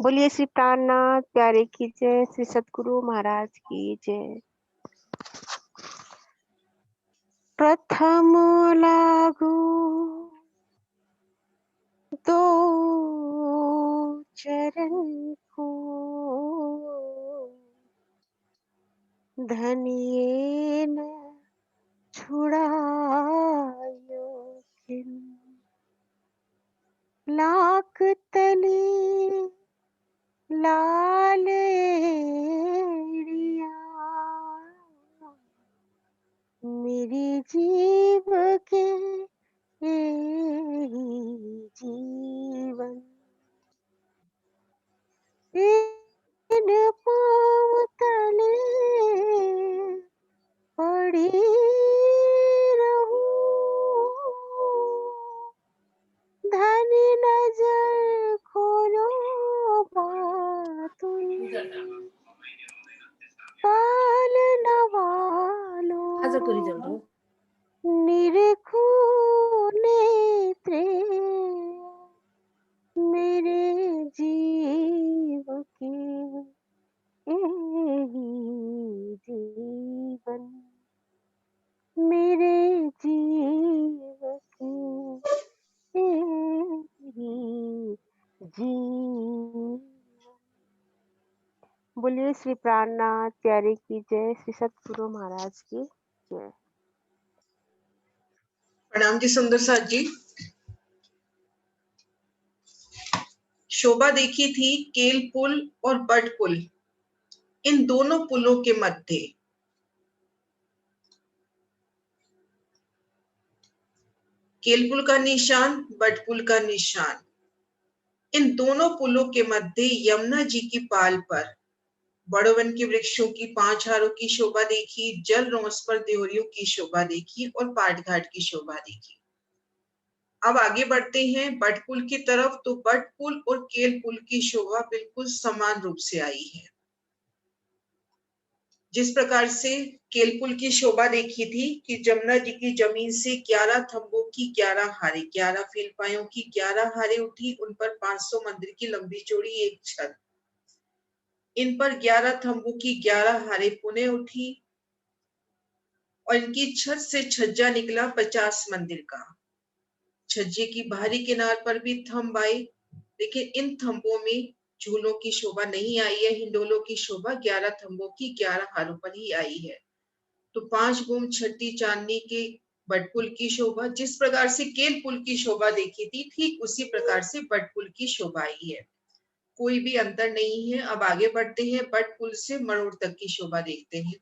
बोलिए श्री प्राणनाथ प्यारे की जय, श्री सतगुरु महाराज की जय। प्रथम लागू दो चरण को, धनिये न छुड़ायो किन, लाख तली लालेरिया मेरी जीव के यही जीवन, इन पाँव तले पड़ी रहूं, धनी नजर खोलो बातुन, पालना वालों निरखो नेत्रे मेरे जीव के यही जीवन, मेरे जीव के यही जीवन। बोलिए श्री प्राणनाथ प्यारे की जय, श्री सतगुरु महाराज की जय। प्रणाम जी सुंदर साथ जी। शोभा देखी थी केल पुल और बट पुल, इन दोनों पुलों के मध्य केल पुल का निशान, बट पुल का निशान, इन दोनों पुलों के मध्य यमुना जी की पाल पर बड़वन के वृक्षों की 5 हारों की शोभा देखी, जल रोंस पर देवरियों की शोभा देखी और पाट घाट की शोभा देखी। अब आगे बढ़ते हैं बट पुल की तरफ। तो बट पुल और केल पुल की शोभा बिल्कुल समान रूप से आई है। जिस प्रकार से केल पुल की शोभा देखी थी कि जमुना जी की जमीन से 11 थंबों की 11 हारे, 11 फीलपायों की 11 हारे उठी, उन पर 500 मंदिर की लंबी चौड़ी एक छत, इन पर 11 थंबों की 11 हारे पुनः उठी और इनकी छत से छज्जा निकला 50 मंदिर का। छज्जे की बाहरी किनार पर भी थंब आए, लेकिन इन थंबों में झूलों की शोभा नहीं आई है। हिंडोलों की शोभा 11 थंबों की 11 हारों पर ही आई है। तो 5 गुम छठी चांदनी के बट पुल की शोभा, जिस प्रकार से केल पुल की शोभा देखी थी ठीक उसी प्रकार से बट पुल की शोभा आई है, कोई भी अंतर नहीं है। अब आगे बढ़ते हैं, बट पुल से मरोड़ तक की शोभा देखते हैं।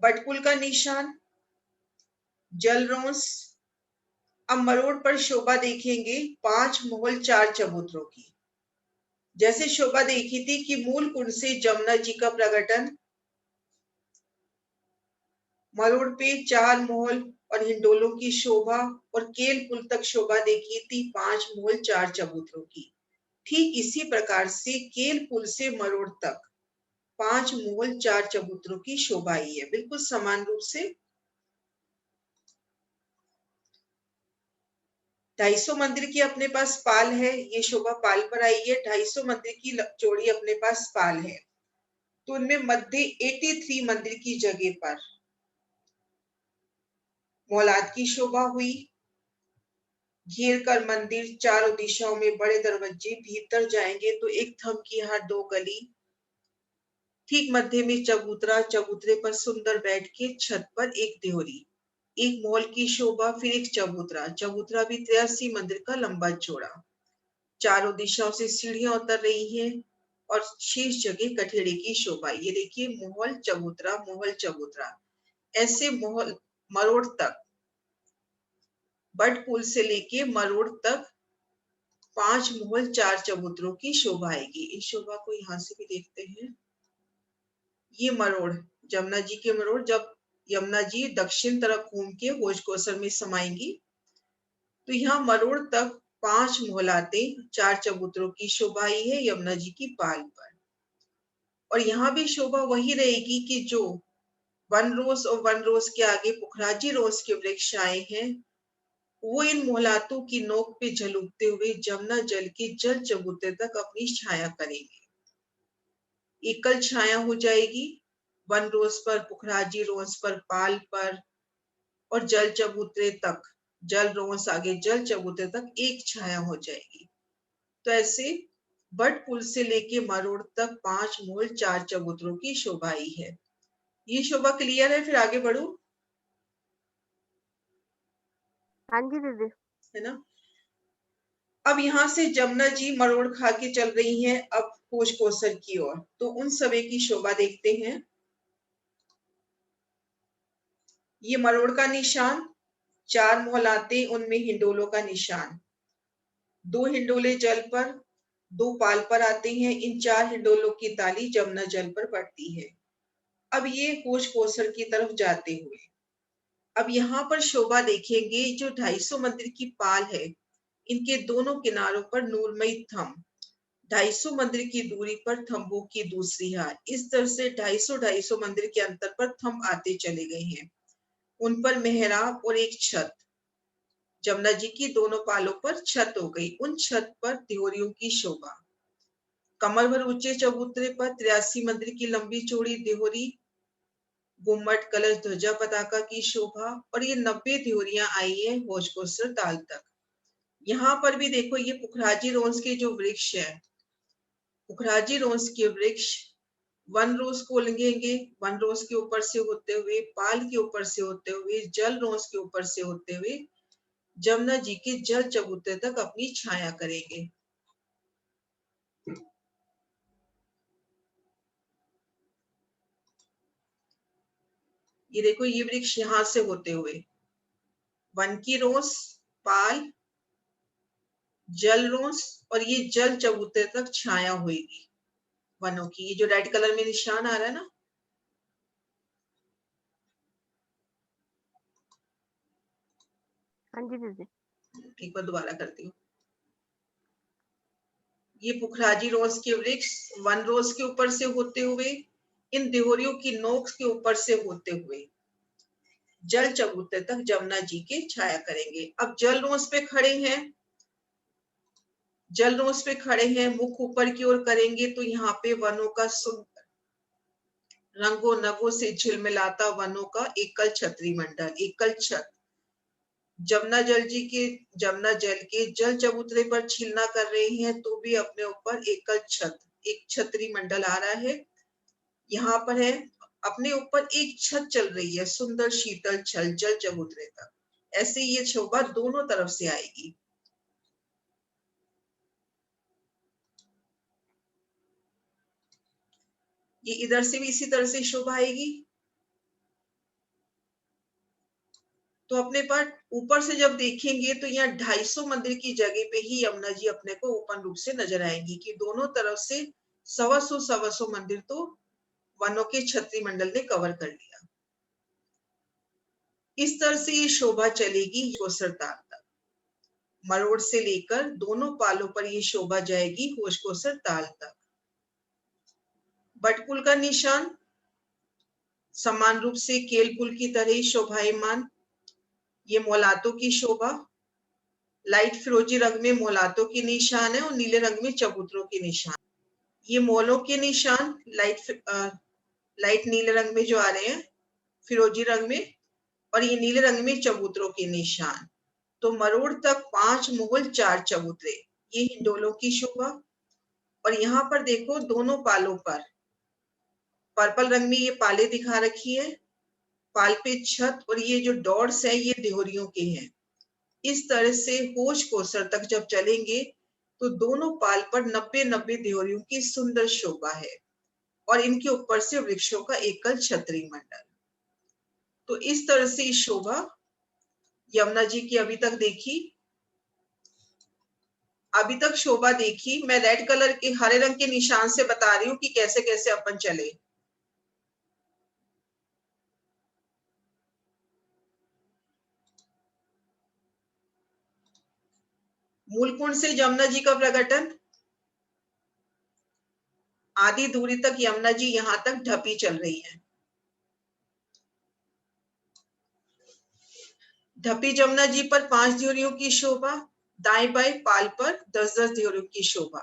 बट पुल का निशान जलरोंस। अब मरोड़ पर शोभा देखेंगे 5 मोहल 4 चबूतरों की। जैसे शोभा देखी थी कि मूल कुंड से जमुना जी का प्रकटन, मरोड़ पे 4 मोहल और हिंडोलों की शोभा, और केल पुल तक शोभा देखी थी 5 मोहल 4 चबूतरों की। ठीक इसी प्रकार से केल पुल से मरोड़ तक 5 मोहल 4 चबूतरों की शोभा आई है, बिल्कुल समान रूप से। 250 मंदिर की अपने पास पाल है, ये शोभा पाल पर आई है। 250 मंदिर की चौड़ी अपने पास पाल है, तो उनमें मध्य 83 मंदिर की जगह पर मौलाद की शोभा हुई। घेर कर मंदिर, चारों दिशाओं में बड़े दरवाजे, भीतर जाएंगे तो एक थंब की हार 2 गली, ठीक मध्य में चबूतरा, चबूतरे पर सुंदर बैठ के छत पर एक देवरी, एक मॉल की शोभा, फिर एक चबूतरा, चबूतरा भी 83 मंदिर का लंबा चौड़ा। चारों दिशाओं से सीढ़ियां उतर रही हैं और शेष जगह कठेड़े की शोभा। ये देखिए मोहल चबूतरा, मोहल चबूतरा, ऐसे मोहल मरोड़ तक, बट पुल से लेके मरोड़ तक 5 मोहल 4 चबूतरों की शोभा आएगी। इस शोभा को यहाँ से भी देखते हैं। ये मरोड़, जमुना जी के मरोड़, जब यमुना जी दक्षिण तरफ घूम के भोज कौसर में समाएंगी तो यहाँ मरोड़ तक 5 मोहलातें 4 चबूतरों की शोभा आई है यमुना जी की पाल पर। और यहाँ भी शोभा वही रहेगी कि जो वन रोज और वन रोज के आगे पुखराजी रोज के वृक्ष आए हैं, वो इन मोहलातों की नोक पे झलुकते हुए जमुना जल के जल चबूतरे तक अपनी छाया करेंगे। एकल छाया हो जाएगी, वन रोज पर, पुखराजी रोज पर, पाल पर और जल चबूतरे तक, जल रोज आगे जल चबूतरे तक एक छाया हो जाएगी। तो ऐसे बट पुल से लेके मरोड़ तक 5 मोल 4 चबूतरों की शोभा आई है। ये शोभा क्लियर है? फिर आगे बढ़ो, हाँ जी दीदी। है ना। अब यहाँ से जमुना जी मरोड़ खा के चल रही हैं अब कोच कोसर की ओर, तो उन सभी की शोभा देखते हैं। ये मरोड़ का निशान, 4 मोहलाते, उनमें हिंडोलों का निशान, 2 हिंडोले जल पर, 2 पाल पर आते हैं। इन 4 हिंडोलों की ताली जमुना जल पर पड़ती है। अब ये कोच कोसर की तरफ जाते हुए, अब यहाँ पर शोभा देखेंगे। जो 250 मंदिर की पाल है, इनके दोनों किनारों पर नूरमयी थंब, 250 मंदिर की दूरी पर थंबों की दूसरी हार, इस तरह से 250 मंदिर के अंतर पर थंब आते चले गए हैं। उन पर मेहराब और एक छत, जमुना जी की दोनों पालों पर छत हो गई। उन छत पर त्योरियों की शोभा, कमर भर ऊंचे चबूतरे पर 83 मंदिर की लंबी चौड़ी देहोरी, गुम्मट, कलश, ध्वजा, पताका की शोभा, और ये 90 त्योरियां आई है भोजकोसर ताल तक। यहाँ पर भी देखो, ये पुखराजी रोज के जो वृक्ष है, पुखराजी रोज के वृक्ष वन रोज को लेंगे, वन रोज के ऊपर से होते हुए, पाल के ऊपर से होते हुए, जल रोज के ऊपर से होते हुए जमुना जी के जल चबूतरे तक अपनी छाया करेंगे। ये देखो, ये वृक्ष यहाँ से होते हुए वन की रोज, पाल, जल रोज, और ये जल चबूतरे तक छाया होगी वनों की। ये जो रेड कलर में निशान आ रहा है ना, हाँ जी दीदी। एक बार दोबारा करती हूँ। ये पुखराजी रोज के वृक्ष वन रोज के ऊपर से होते हुए, इन देहोरियों की नोक के ऊपर से होते हुए जल चबूतरे तक जमुना जी के छाया करेंगे। अब जल रोज पे खड़े हैं, जल रोज पे खड़े हैं, मुख ऊपर की ओर करेंगे, तो यहाँ पे वनों का सुंदर रंगों नगों से झिलमिलाता वनों का एकल छतरी मंडल, एकल छत, जमुना जल के जल चबूतरे पर छीलना कर रहे हैं, तो भी अपने ऊपर एकल छत, एक छतरी मंडल आ रहा है। यहाँ पर है, अपने ऊपर एक छत चल रही है, सुंदर शीतल छल जल चबूतरे तक। ऐसे ये शोभा दोनों तरफ से आएगी। ये इधर से भी इसी तरह से शोभा आएगी। तो अपने पर ऊपर से जब देखेंगे तो यहाँ 250 मंदिर की जगह पे ही यमुना जी अपने को ओपन रूप से नजर आएंगी, कि दोनों तरफ से 125 मंदिर तो वनों के छतरी मंडल ने कवर कर लिया। इस तरह से ये शोभा चलेगी होशकोसर तक, मरोड़ से लेकर दोनों पालों पर ये शोभा जाएगी होशकोसर ताल तक। बटपुल का निशान समान रूप से केल पुल की तरह ही शोभायमान। ये मोलातों की शोभा, लाइट फिरोजी रंग में मोलातों के निशान है और नीले रंग में चबूतरों के निशान। ये मोलों के निशान लाइट नीले रंग में जो आ रहे हैं फिरोजी रंग में, और ये नीले रंग में चबूतरों के निशान। तो मरोड़ तक 5 मोल 4 चबूतरे, ये हिंडोलों की शोभा। और यहाँ पर देखो, दोनों पालों पर पर्पल रंग में ये पाले दिखा रखी है, पाल पे छत, और ये जो डॉट्स है ये देहोरियों के हैं। इस तरह से होशकोसर तक जब चलेंगे तो दोनों पाल पर 90 देहोरियों की सुंदर शोभा है, और इनके ऊपर से वृक्षों का एकल छतरी मंडल। तो इस तरह से शोभा यमुना जी की अभी तक देखी। अभी तक शोभा देखी, मैं रेड कलर के हरे रंग के निशान से बता रही हूँ कि कैसे कैसे अपन चले। मूलकुंड से यमुना जी का प्रकटन, आधी दूरी तक यमुना जी यहाँ तक ढपी चल रही है। ढपी जमुना जी पर 5 ड्योरियों की शोभा, दाएं बाएं पाल पर 10-10 ड्योरियों की शोभा,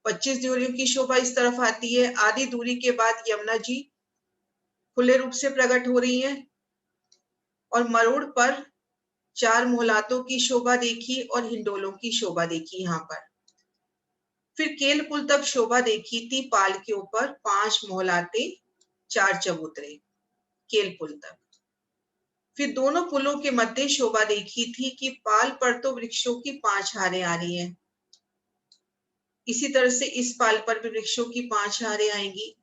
25 ड्योरियों की शोभा इस तरफ आती है। आधी दूरी के बाद यमुना जी खुले रूप से प्रकट हो रही है और मरोड़ पर 4 मोहलातों की शोभा देखी और हिंडोलों की शोभा देखी यहाँ पर। फिर केल पुल तक शोभा देखी थी पाल के ऊपर 5 मोहलाते 4 चबूतरे केल पुल तक। फिर दोनों पुलों के मध्य शोभा देखी थी कि पाल पर तो वृक्षों की 5 हारें आ रही हैं, इसी तरह से इस पाल पर भी वृक्षों की 5 हारें आएंगी।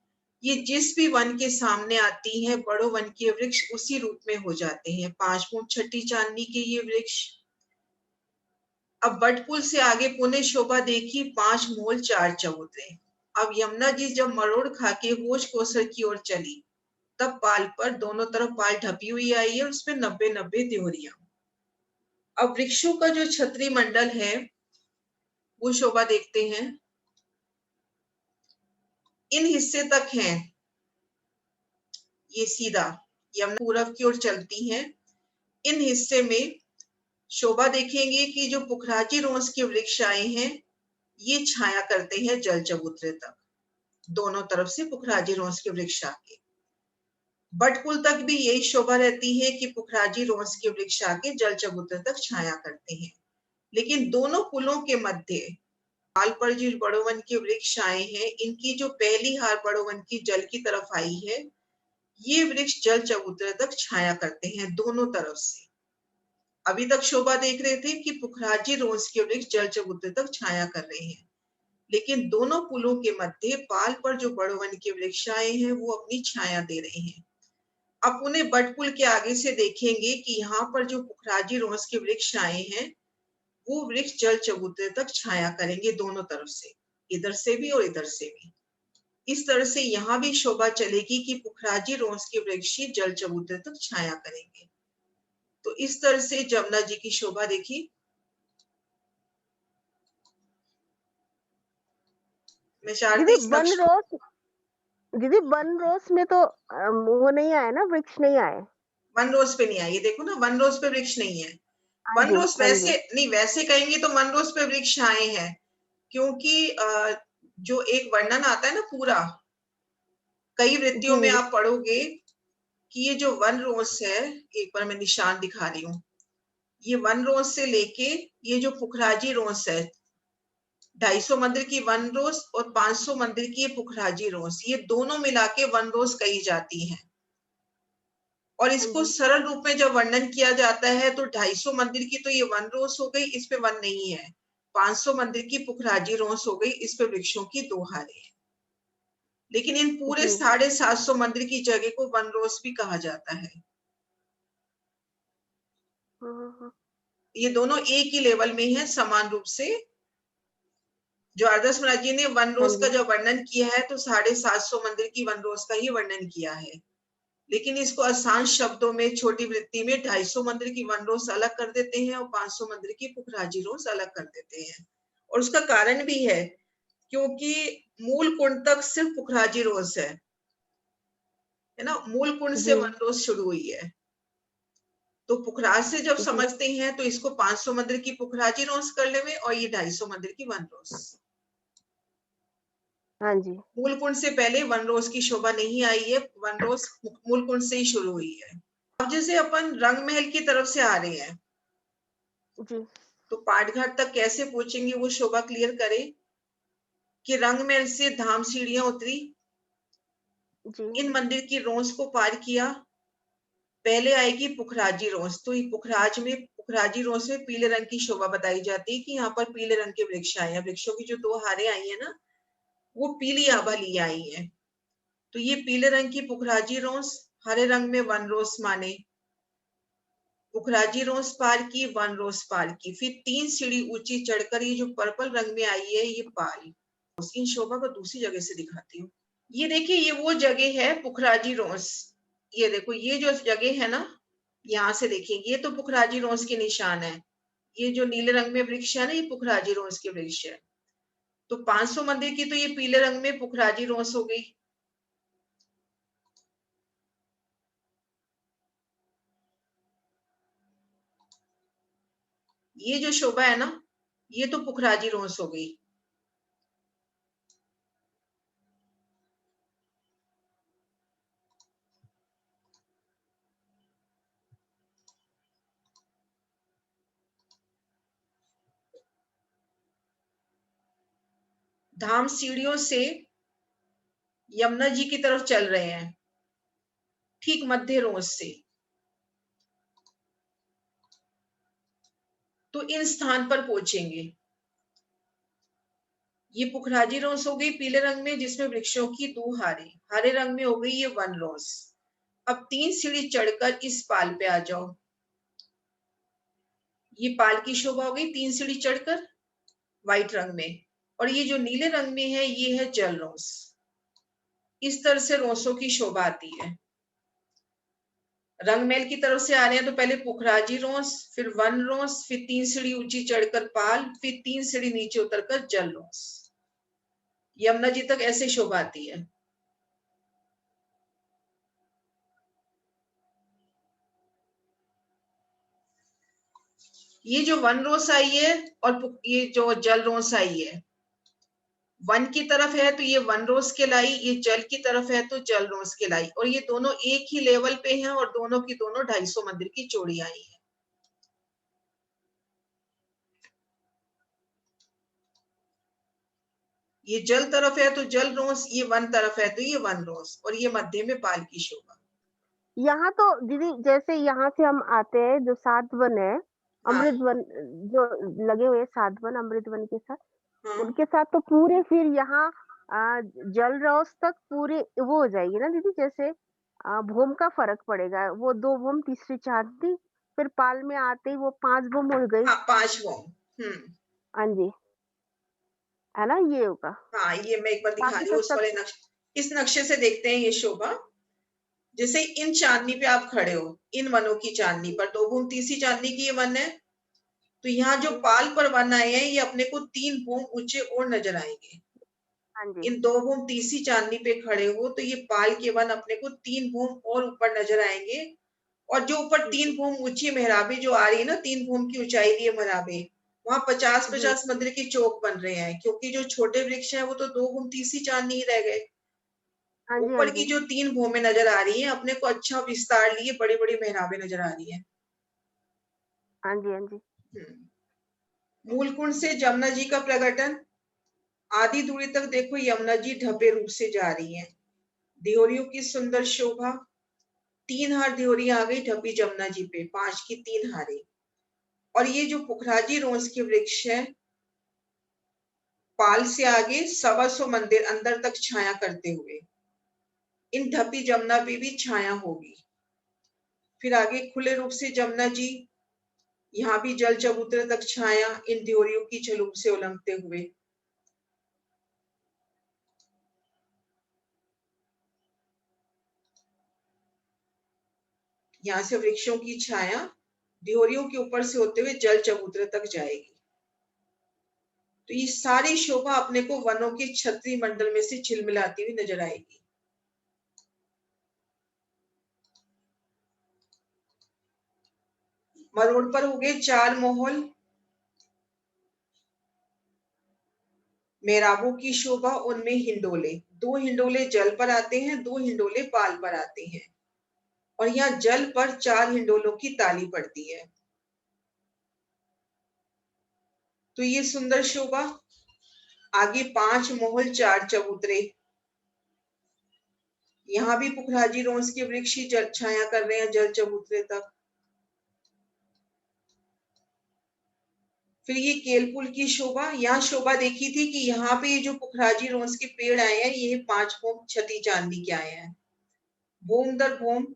ये जिस भी वन के सामने आती हैं बड़ों वन के वृक्ष उसी रूप में हो जाते हैं। 5 फुट छठी चांदनी के ये वृक्ष। अब बटपुल से आगे पुणे शोभा देखी 5 मोल 4 चबूतरे। अब यमुना जी जब मरोड़ खा के होश कोसर की ओर चली तब पाल पर दोनों तरफ पाल ढपी हुई आई है और उसमें 90-90 त्योरियां। अब वृक्षों का जो छतरी मंडल है वो शोभा देखते हैं। इन हिस्से तक है ये सीधा यमुना पूरब की ओर चलती है। इन हिस्से में शोभा देखेंगे कि जो पुखराजी रोंस के वृक्ष आए हैं ये छाया करते हैं जल चबूतरे तक, दोनों तरफ से पुखराजी रोंस के वृक्ष आके। बटपुल तक भी यही शोभा रहती है कि पुखराजी रोंस के वृक्ष आके जल चबूतरे तक छाया करते हैं। लेकिन दोनों पुलों के मध्य पाल पर जो बड़ोवन के वृक्ष आए हैं इनकी जो पहली हार बड़ोवन की जल की तरफ आई है ये वृक्ष जल चबूतरे तक छाया करते हैं दोनों तरफ से। अभी तक शोभा देख रहे थे कि पुखराजी रोंस के वृक्ष जल चबूतरे तक छाया कर रहे हैं, लेकिन दोनों पुलों के मध्य पाल पर जो बड़ोवन के वृक्ष आए हैं वो अपनी छाया दे रहे हैं। अब उन्हें बटपुल के आगे से देखेंगे कि यहाँ पर जो पुखराजी रोंस के वृक्ष आए हैं वो वृक्ष जल चबूतरे तक छाया करेंगे दोनों तरफ से, इधर से भी और इधर से भी। इस तरह से यहाँ भी शोभा चलेगी कि पुखराजी रोंस के वृक्ष ही जल चबूतरे तक छाया करेंगे। तो इस तरह से जमुना जी की शोभा देखी। मैं चाहती दीदी इस वन रोज दीदी वन रोज में तो वो नहीं आया ना, वृक्ष नहीं आए। वन रोज पे नहीं आई, ये देखो ना वन रोज पे वृक्ष नहीं है। हाँ वन जी, रोज हाँ वैसे जी। नहीं, वैसे कहेंगे तो वन रोज पे वृक्ष आए हैं क्योंकि जो एक वर्णन आता है ना पूरा, कई वृत्तियों जी में दीदी। आप पढ़ोगे कि ये जो वन रोज है, एक बार मैं निशान दिखा रही हूँ, ये वन रोज से लेके ये जो पुखराजी रोज है 250 मंदिर की वन रोज और 500 मंदिर की ये पुखराजी रोज, ये दोनों मिला के वन रोज कही जाती है। और हाँ इसको जी। सरल रूप में जब वर्णन किया जाता है तो 250 मंदिर की तो ये वन रोज हो गई, इस पे वन नहीं है। 500 मंदिर की पुखराजी रोज हो गई, इस पे वृक्षों की 2 हारें हैं। लेकिन इन पूरे जी। 750 मंदिर की जगह को वन रोज भी कहा जाता है। हाँ। ये दोनों एक ही लेवल में है समान रूप से। जो आदर्श महाराज जी ने वन हाँ रोज का जी। जब वर्णन किया है तो 750 मंदिर की वन रोज का ही वर्णन किया है, लेकिन इसको आसान शब्दों में छोटी वृत्ति में 250 मंदिर की वन रोज अलग कर देते हैं और 500 मंदिर की पुखराजी रोज अलग कर देते हैं। और उसका कारण भी है क्योंकि मूल कुंड तक सिर्फ पुखराजी रोज है ना, मूल कुंड से जी वन रोज शुरू हुई है। तो पुखराज से जब जी। समझते हैं तो इसको 500 मंदिर की पुखराजी रोज कर ले और ये 250 मंदिर की वन रोज। हाँ जी। मूल कुंड से पहले वन रोज की शोभा नहीं आई है, वन रोज मूल कुंड से ही शुरू हुई है। अब जैसे अपन रंग महल की तरफ से आ रहे हैं जी तो पाटघाट तक कैसे पहुंचेंगे वो शोभा क्लियर करे कि रंग महल से धाम सीढ़ियां उतरी, जी। इन मंदिर की रोंस को पार किया, पहले आएगी पुखराजी रोंस। तो पुखराज में पुखराजी रोंस में पीले रंग की शोभा बताई जाती है कि यहाँ पर पीले रंग के वृक्ष आए हैं, वृक्षों की जो 2 हारें आई है ना वो पीली आभा लिए आई है। तो ये पीले रंग की पुखराजी रोंस, हरे रंग में वन रोज माने, पुखराजी रोज पार की, वन रोज पार की, फिर 3 सीढ़ी ऊंची चढ़कर ये जो पर्पल रंग में आई है ये पाल। इन शोभा को दूसरी जगह से दिखाती हूँ। ये देखिए ये वो जगह है पुखराजी रोज, ये देखो ये जो जगह है ना, यहाँ से देखेंगे ये तो पुखराजी रोज के निशान है। ये जो नीले रंग में वृक्ष है ना ये पुखराजी रोज के वृक्ष है। तो 500 मंदिर की तो ये पीले रंग में पुखराजी रोज हो गई। ये जो शोभा है ना, ये तो पुखराजी रोस हो गई। धाम सीढ़ियों से यमुना जी की तरफ चल रहे हैं, ठीक मध्य रोज से। तो इन स्थान पर पहुंचेंगे। ये पुखराजी रोस हो गई पीले रंग में, जिसमें वृक्षों की 2 हारें। हरे रंग में हो गई ये वन रोस। अब 3 सीढ़ी चढ़कर इस पाल पे आ जाओ। ये पाल की शोभा हो गई 3 सीढ़ी चढ़कर, व्हाइट रंग में। और ये जो नीले रंग में है, ये है जल रोस। इस तरह से रोसों की शोभा आती है। रंगमहल की तरफ से आ रहे हैं तो पहले पुखराजी रोस, फिर वन रोस, फिर 3 सीढ़ी ऊंची चढ़कर पाल, फिर 3 सीढ़ी नीचे उतरकर जल रोस। यमुना जी तक ऐसे शोभा आती है। ये जो वन रोस आई है और ये जो जल रोस आई है, वन की तरफ है तो ये वन रोस कहलाई, ये जल की तरफ है तो जल रोस कहलाई। और ये दोनों एक ही लेवल पे हैं और दोनों की दोनों 250 मंदिर की चौड़ी आई है। ये जल तरफ है तो जल रोस, ये वन तरफ है तो ये वन रोस, और ये मध्य में पाल की शोभा। यहाँ तो दीदी जैसे यहाँ से हम आते हैं, जो 7 वन है, हाँ अमृत वन, जो लगे हुए 7 वन अमृत वन के साथ, हाँ उनके साथ तो पूरे फिर यहाँ जल रौस तक पूरे वो हो जाएगी ना दीदी। जैसे भूम का फर्क पड़ेगा, वो 2 भूम तीसरी चांदी, फिर पाल में आते ही वो 5 भूम हो गई। हाँ, 5 वो। हाँ जी, है ना, ये होगा। हाँ, ये मैं एक बार दिखा बाकी रही तो हूँ उस सब। वाले नक्शे। इस नक्शे से देखते हैं ये शोभा। जैसे इन चांदनी पे आप खड़े हो, इन वनों की चांदनी पर, 2 भूम तीसरी चांदनी की ये वन है। तो यहाँ जो जी। पाल पर वन आए हैं, ये अपने को 3 भूम ऊंचे और नजर आएंगे। हाँ जी। इन 2 भूम तीसरी चांदनी पे खड़े हो तो ये पाल के वन अपने को 3 भूम और ऊपर नजर आएंगे। और जो ऊपर जी। 3 भूम ऊंची मेहराबे जो आ रही है ना, 3 भूम की ऊंचाई लिए मेहराबे, वहां पचास जी। पचास मंदिर की चौक बन रहे हैं, क्योंकि जो छोटे वृक्ष हैं वो तो 2 भूम तीसरी चांदनी ही रह गए। हाँ जी। हाँ ऊपर की जी। जो 3 भूमें नजर आ रही है, अपने को अच्छा विस्तार लिए बड़ी बड़ी मेहराबे नजर आ रही है। हाँ जी। हाँ जी। मूल कुंड से जमुना जी का प्रकटन। आधी दूरी तक देखो यमुना जी ढपे रूप से जा रही हैं। दियोरियों की सुंदर शोभा। 3 हार दियोरी आ गई ढपी जमुना जी पे, 5 की 3 हारे। और ये जो पुखराजी रोज के वृक्ष है, पाल से आगे 125 मंदिर अंदर तक छाया करते हुए, इन ढपी जमुना पे भी छाया होगी। फिर आगे खुले रूप से जमुना जी, यहाँ भी जल चबूतरे तक छाया इन दियोरियों की झलूक से उलंघते हुए। यहाँ से वृक्षों की छाया दियोरियों के ऊपर से होते हुए जल चबूतरे तक जाएगी। तो ये सारी शोभा अपने को वनों के छतरी मंडल में से झिलमिलाती हुई नजर आएगी। मरोड़ पर हो गए 4 मोहल। मेराबों की शोभा, उनमें हिंडोले, 2 हिंडोले जल पर आते हैं, 2 हिंडोले पाल पर आते हैं। और यहाँ जल पर 4 हिंडोलों की ताली पड़ती है। तो ये सुंदर शोभा। आगे 5 मोहल 4 चबूतरे। यहाँ भी पुखराजी रोज के वृक्ष ही जल छाया कर रहे हैं जल चबूतरे तक। फिर ये केलपुल की शोभा। यहाँ शोभा देखी थी कि यहाँ पे ये जो पुखराजी रोज के पेड़ आए हैं, ये 5 भूम छती चांदी के आए हैं। भूम दर भूम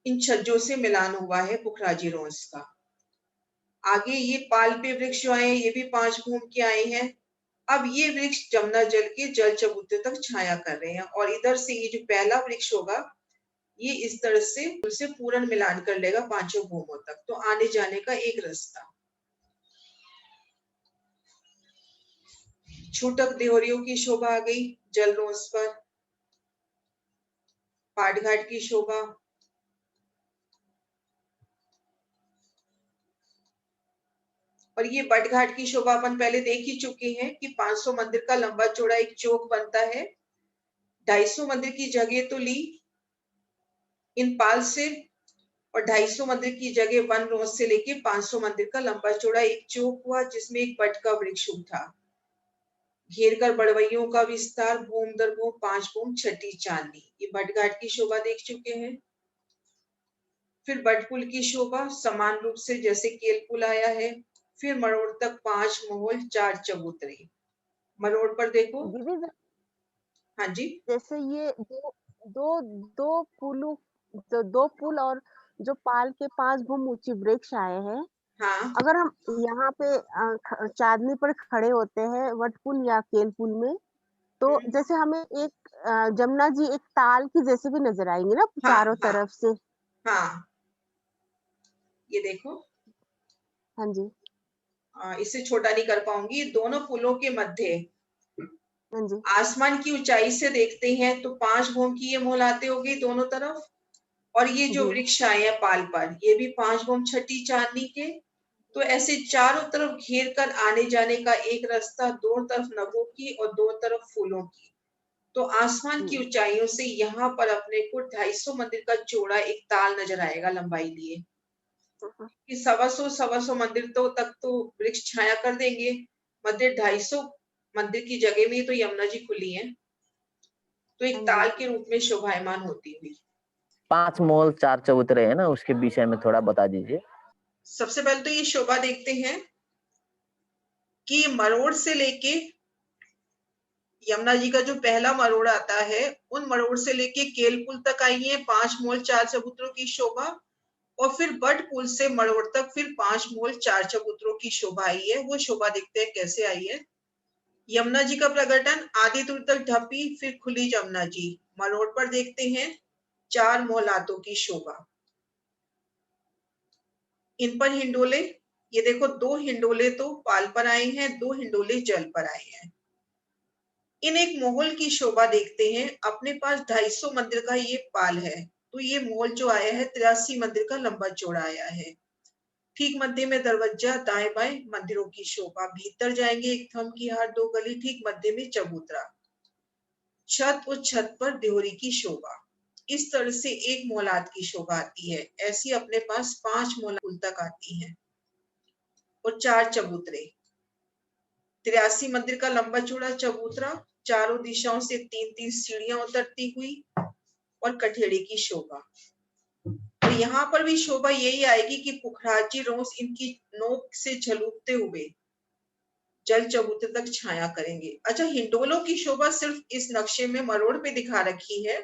इन छज्जों से मिलान हुआ है पुखराजी रोज का। आगे ये पाल पे वृक्ष जो आए हैं, ये भी 5 भूम के आए हैं। अब ये वृक्ष जमुना जल के जल चबूतरे तक छाया कर रहे हैं, और इधर से ये जो पहला वृक्ष होगा, ये इस तरह से पूर्ण मिलान कर लेगा 5 भूमों तक, तो आने जाने का एक रास्ता। छूटक देहरियों की शोभा आ गई जल रोज पर। पाट घाट की शोभा। और ये बट घाट की शोभा अपन पहले देख ही चुके हैं कि 500 मंदिर का लंबा चौड़ा एक चौक बनता है। 250 मंदिर की जगह तो ली इन पाल से, और 250 मंदिर की जगह वन रोज से लेके 500 मंदिर का लंबा चौड़ा एक चौक हुआ, जिसमें एक बट का वृक्ष था। घेर कर बड़वइयों का विस्तार, भूम दर भूम 5 भूम छठी चांदनी। ये बट घाट की शोभा देख चुके हैं। फिर बट पुल की शोभा समान रूप से जैसे केल पुल आया है। फिर मरोड़ तक 5 मोहल 4 चबूतरे। मरोड़ पर देखो। दीदी हाँ जी। जैसे ये दो दो दो पुलों दो पुल और जो पाल के 5 भूम ऊंची वृक्ष आए हैं, हाँ। अगर हम यहाँ पे चांदनी पर खड़े होते हैं वट पुल या केल पुल में, तो हम्म, जैसे हमें एक जमुना जी एक ताल की जैसे भी नजर आएंगे ना हाँ चारों हाँ तरफ से। हाँ, ये देखो। हाँ जी। इससे छोटा नहीं कर पाऊंगी। दोनों पुलों के मध्य हाँ जी। आसमान की ऊंचाई से देखते हैं तो 5 भूम की ये मोहलाते होगी दोनों तरफ। और ये जो जी। वृक्ष आए हैं पाल पर, ये भी 5 भूम छठी चांदनी के। तो ऐसे चारों तरफ घेर कर आने जाने का एक रास्ता, दोनों तरफ नगों की और दोनों तरफ फूलों की। तो आसमान की हम्म। ऊंचाइयों से यहाँ पर अपने को 250 मंदिर का चौड़ा एक ताल नजर आएगा लंबाई लिए, हम्म। कि 125 मंदिर तो तक तो वृक्ष छाया कर देंगे। मध्य 250 मंदिर की जगह में तो यमुना जी खुली है, तो एक हाँ जी। ताल के रूप में शोभायमान होती हुई। 5 मोल 4 चबूतरे है ना, उसके विषय में थोड़ा बता दीजिए। सबसे पहले तो ये शोभा देखते हैं कि मरोड़ से लेके यमुना जी का जो पहला मरोड़ आता है, उन मरोड़ से लेके केल पुल तक आई है 5 मोल 4 चबूतरों की शोभा। और फिर बट पुल से मरोड़ तक फिर 5 मोल 4 चबूतरों की शोभा आई है। वो शोभा देखते हैं कैसे आई है। यमुना जी का प्रकटन आधी दूर तक ढपी, फिर खुली यमुना जी। मरोड़ पर देखते हैं 4 मोहलातों की शोभा। इन पर हिंडोले, ये देखो 2 हिंडोले तो पाल पर आए हैं, 2 हिंडोले जल पर आए हैं। इन एक मोहल की शोभा देखते हैं। अपने पास 250 मंदिर का ये पाल है, तो ये मोहल जो आया है 83 मंदिर का लंबा चौड़ा आया है। ठीक मध्य में दरवाजा, दाएं बाएं मंदिरों की शोभा। भीतर जाएंगे एक थम की हार 2 गली, ठीक मध्य में चबूतरा। छत और छत पर देहरी की शोभा। इस तरह से एक मोहलात की शोभा आती है। ऐसी अपने पास 5 मोहलात पुल तक आती हैं और 4 चबूतरे। 83 मंदिर का लंबा चौड़ा चबूतरा, चारों दिशाओं से 3-3 सीढ़ियां उतरती हुई, और कठेड़े की शोभा। तो यहाँ पर भी शोभा यही आएगी कि पुखराजी रोज इनकी नोक से झलकते हुए जल चबूतरे तक छाया करेंगे। अच्छा, हिंडोलों की शोभा सिर्फ इस नक्शे में मरोड़ पे दिखा रखी है।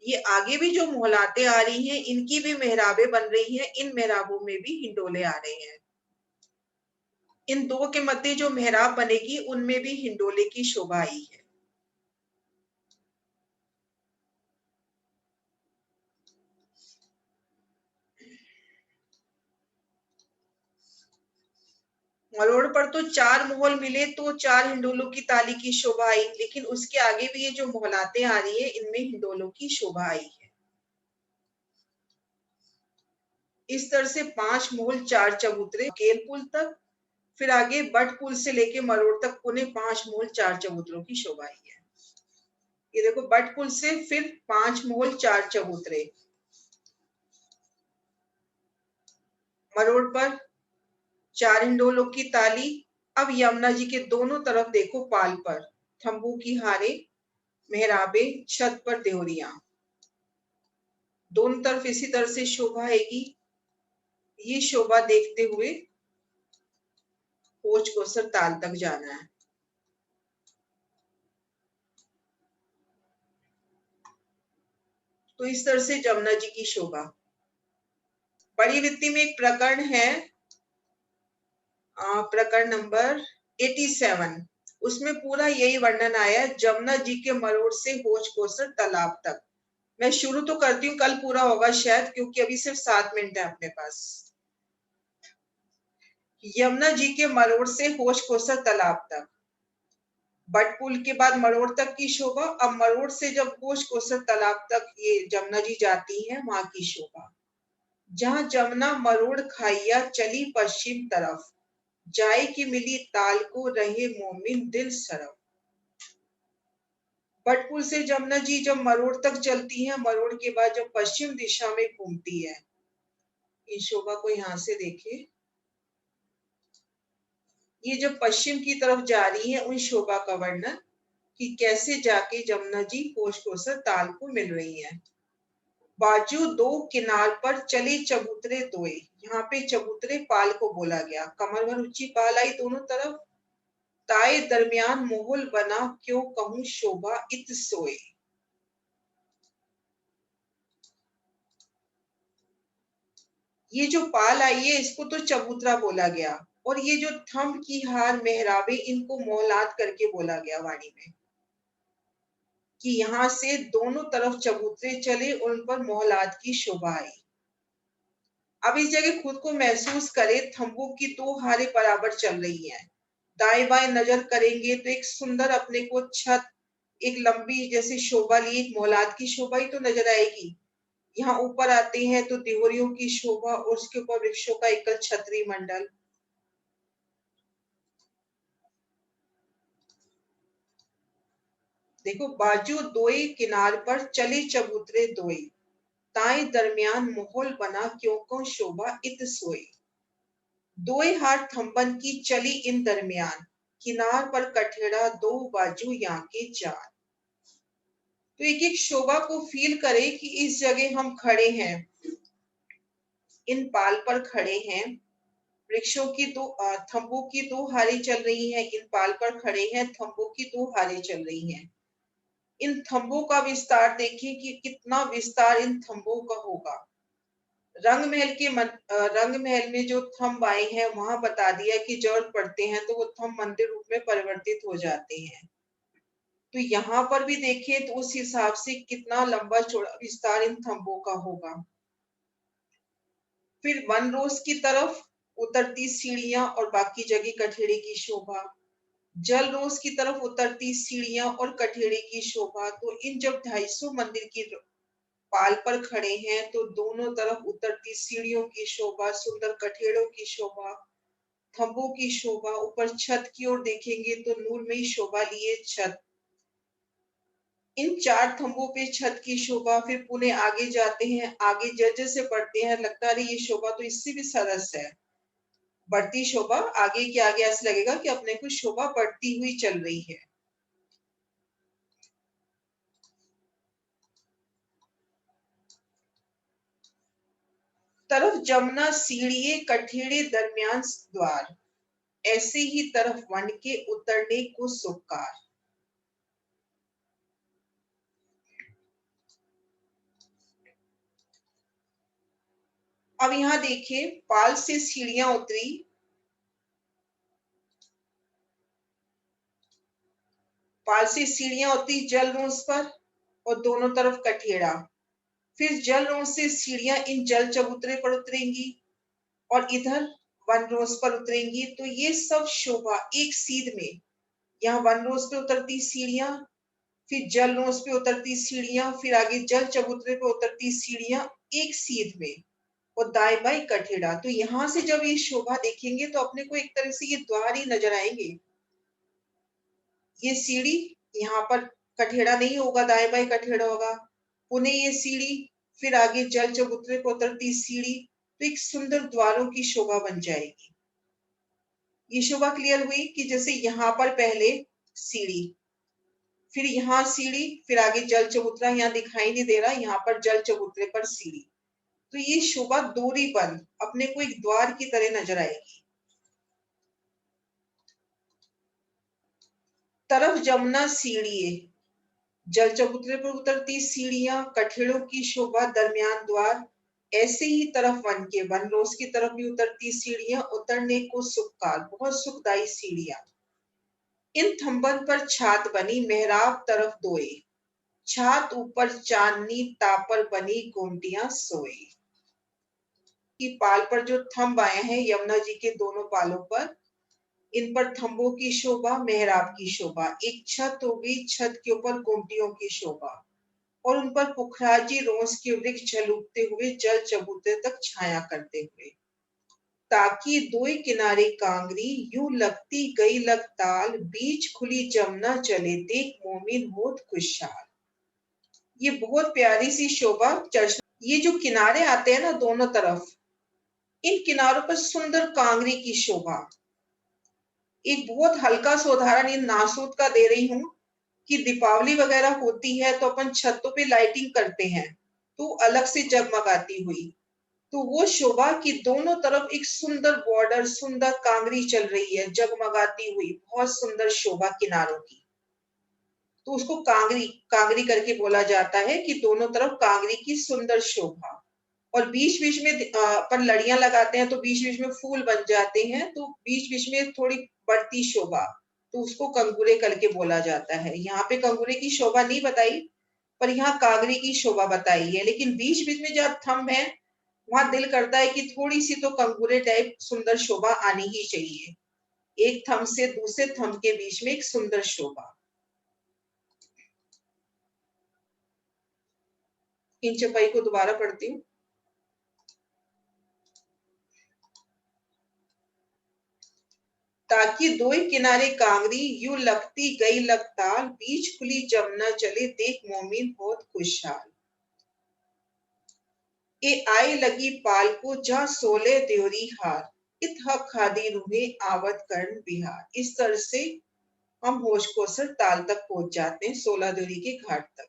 ये आगे भी जो मोहलाते आ रही हैं, इनकी भी मेहराबें बन रही हैं। इन मेहराबों में भी हिंडोले आ रहे हैं। इन दो के मध्य जो मेहराब बनेगी, उनमें भी हिंडोले की शोभा आई है। मरोड़ पर तो 4 मोहल मिले तो 4 हिंडोलों की ताली की शोभा आई, लेकिन उसके आगे भी ये जो मोहलाते आ रही है, इनमें हिंडोलों की शोभा आई है। इस तरह से 5 मोहल 4 चबूतरे केल पुल तक, फिर आगे बट पुल से लेके मरोड़ तक पुणे 5 मोहल 4 चबूतरों की शोभा आई है। ये देखो, बट पुल से फिर 5 मोहल 4 चबूतरे। मरोड़ पर 4 हिंडोलों की ताली। अब यमुना जी के दोनों तरफ देखो पाल पर तंबू की हारे, मेहराबे, छत पर देहरियां। दोनों तरफ इसी तरह से शोभा आएगी। ये शोभा देखते हुए कोच कोसर ताल तक जाना है। तो इस तरह से जमुना जी की शोभा। बड़ी वित्ती में एक प्रकरण है, प्रकरण नंबर 87। उसमें पूरा यही वर्णन आया है, जमुना जी के मरोड़ से होच कोसर तालाब तक। मैं शुरू तो करती हूँ, कल पूरा होगा शायद, क्योंकि अभी सिर्फ 7 मिनट है अपने पास। यमुना जी के मरोड़ से होच कोसर तालाब तक, बट पुल के बाद मरोड़ तक की शोभा। अब मरोड़ से जब होच कोसर तालाब तक ये जमुना जी जाती है, वहां की शोभा। जहां जमुना मरोड़ खाइया चली पश्चिम तरफ, जाए कि मिली ताल को रहे मोमिन दिल सरम। बटपुल से जमुना जी जब मरोड़ तक चलती है, मरोड़ के बाद जब पश्चिम दिशा में घूमती है, इस शोभा को यहां से देखिए, ये जब पश्चिम की तरफ जा रही है, उन शोभा का वर्णन कि कैसे जाके जमुना जी कोस कोसर ताल को मिल रही है। बाजू दो किनार पर चले चबूतरे दोए, यहाँ पे चबूतरे पाल को बोला गया। कमर भर ऊंची पाल आई दोनों तरफ, ताए दरमियान मोहल बना क्यों कहूं शोभा इत सोए। ये जो पाल आई है इसको तो चबूतरा बोला गया, और ये जो थंब की हार मेहराबे इनको मोहलात करके बोला गया वाणी में, कि यहाँ से दोनों तरफ चबूतरे चले और उन पर मोहलात की शोभा आई। अब इस जगह खुद को महसूस करें, थंबों की दो हारें बराबर चल रही हैं। दाएं बाएं नजर करेंगे तो एक सुंदर अपने को छत, एक लंबी जैसे शोभा ली, एक मोहलात की शोभा ही तो नजर आएगी। यहाँ ऊपर आते हैं तो दिहोरियों की शोभा और उसके ऊपर वृक्षों का एकल छतरी मंडल। देखो, बाजू दोए किनार पर चले चबूतरे दोए, ताए दरमियान मोहल बना क्यों को शोभा इत सोई। दोए हाथ थंबन की चली इन दरमियान, किनार पर कठेड़ा दो बाजू यहाँ के चार। तो एक एक शोभा को फील करें कि इस जगह हम खड़े हैं, इन पाल पर खड़े हैं, वृक्षों की दो थंबों की दो हारें चल रही हैं, इन पाल पर खड़े हैं, थंबों की दो हारें चल रही हैं। इन थंबों का विस्तार देखिए कि कितना विस्तार इन थंबों का होगा। रंग महल में जो थंब आए हैं वहां बता दिया कि जरूरत पड़ते हैं तो वो थंब मंदिर रूप में परिवर्तित हो जाते हैं। तो यहाँ पर भी देखिए तो उस हिसाब से कितना लंबा चौड़ा विस्तार इन थंबों का होगा। फिर वन रोज की तरफ उतरती सीढ़ियां और बाकी जगह कठेड़े की शोभा, जल रोज की तरफ उतरती सीढ़ियां और कठेड़े की शोभा। तो इन जब 250 मंदिर की पाल पर खड़े हैं तो दोनों तरफ उतरती सीढ़ियों की शोभा, सुंदर कठेड़ों की शोभा, थंबों की शोभा, ऊपर छत की ओर देखेंगे तो नूरमयी शोभा लिए छत, इन चार थंबों पे छत की शोभा। फिर पुणे आगे जाते हैं, आगे जैसे बढ़ते हैं लगता है ये शोभा तो इससे भी सरस है। बढ़ती शोभा आगे के आगे ऐसा लगेगा कि अपने को शोभा बढ़ती हुई चल रही है। तरफ जमुना सीढ़िए कठेड़े दरमियान द्वार, ऐसे ही तरफ वन के उतरने को सुकार। अब यहाँ देखिए, पाल से सीढ़ियां उतरी, पाल से सीढ़ियां उतरी जल रोस पर और दोनों तरफ कठेड़ा। फिर जल रोस से सीढ़ियां इन जल चबूतरे पर उतरेंगी और इधर वन रोज पर उतरेंगी। तो ये सब शोभा एक सीध में, यहाँ वन रोज पे उतरती सीढ़ियां, फिर जल रोज पे उतरती सीढ़ियां, फिर आगे जल चबूतरे पे उतरती सीढ़ियां एक सीध में, और दाएं बाएं कठेड़ा। तो यहाँ से जब ये शोभा देखेंगे तो अपने को एक तरह से ये द्वार ही नजर आएंगे। ये सीढ़ी, यहाँ पर कठेड़ा नहीं होगा, दाएं बाएं कठेड़ा होगा, पुनः ये सीढ़ी, फिर आगे जल चबूतरे पर उतरती सीढ़ी, तो एक सुंदर द्वारों की शोभा बन जाएगी। ये शोभा क्लियर हुई कि जैसे यहाँ पर पहले सीढ़ी, फिर यहाँ सीढ़ी, फिर आगे जल चबूतरा, यहाँ दिखाई नहीं दे रहा, यहाँ पर जल चबूतरे पर सीढ़ी। तो ये शोभा दूरी पर अपने को एक द्वार की तरह नजर आएगी। तरफ जमुना सीढ़िए, जल चबूतरे पर उतरती सीढ़ियां, कठेड़ों की शोभा, दरमियान द्वार, ऐसे ही तरफ वन के, वन रोज की तरफ भी उतरती सीढ़ियां, उतरने को सुखकार, बहुत सुखदायी सीढ़ियां। इन थंबन पर छात बनी, मेहराब तरफ दोए, छात ऊपर चांदनी, तापर बनी गोमटियां सोई। की पाल पर जो थंब आए हैं यमुना जी के दोनों पालों पर, इन पर थंबों की शोभा, मेहराब की शोभा, एक छत हो गई, छत के ऊपर गोमटियों की शोभा, और उन पर पुखराजी रोज के वृक्ष झलूकते हुए जल चबूतरे तक छाया करते हुए। ताकि दोई किनारे कांगरी, यूं लगती गई लग ताल, बीच खुली जमुना चले, देख मोमिन होत खुशहाल। ये बहुत प्यारी सी शोभा चर्च। ये जो किनारे आते हैं ना दोनों तरफ, इन किनारों पर सुंदर कांगरी की शोभा। एक बहुत हल्का सा उदाहरण ये नासूद का दे रही हूं कि दीपावली वगैरह होती है तो अपन छतों पे लाइटिंग करते हैं, तो अलग से जगमगाती हुई, तो वो शोभा की दोनों तरफ एक सुंदर बॉर्डर, सुंदर कांगरी चल रही है जगमगाती हुई, बहुत सुंदर शोभा किनारों की, तो उसको कांगरी कांगरी करके बोला जाता है कि दोनों तरफ कांगरी की सुंदर शोभा। और बीच बीच में अपन लड़ियां लगाते हैं तो बीच बीच में फूल बन जाते हैं, तो बीच बीच में थोड़ी बढ़ती शोभा, तो उसको कंगूरे करके बोला जाता है। यहाँ पे कंगूरे की शोभा नहीं बताई, पर यहाँ कांगरी की शोभा बताई है। लेकिन बीच बीच में जब थंब है, वहां दिल करता है कि थोड़ी सी तो कंगूरे टाइप सुंदर शोभा आनी ही चाहिए। एक थंब से दूसरे थंब के बीच में एक सुंदर शोभा। इन चौपाई को दोबारा पढ़ती हूँ। ताकि दोई किनारे कांगरी, यूं लगती गई लग ताल, बीच खुली जमुना चले, देख मोमिन होत खुशहाल। ए आई लगी पाल को, जा सोले त्योरी हार, इत हक खादी रूहे आवत कर्ण बिहार। इस तरह से हम होश को सर ताल तक पहुंच जाते हैं, 16 देवरी के घाट तक।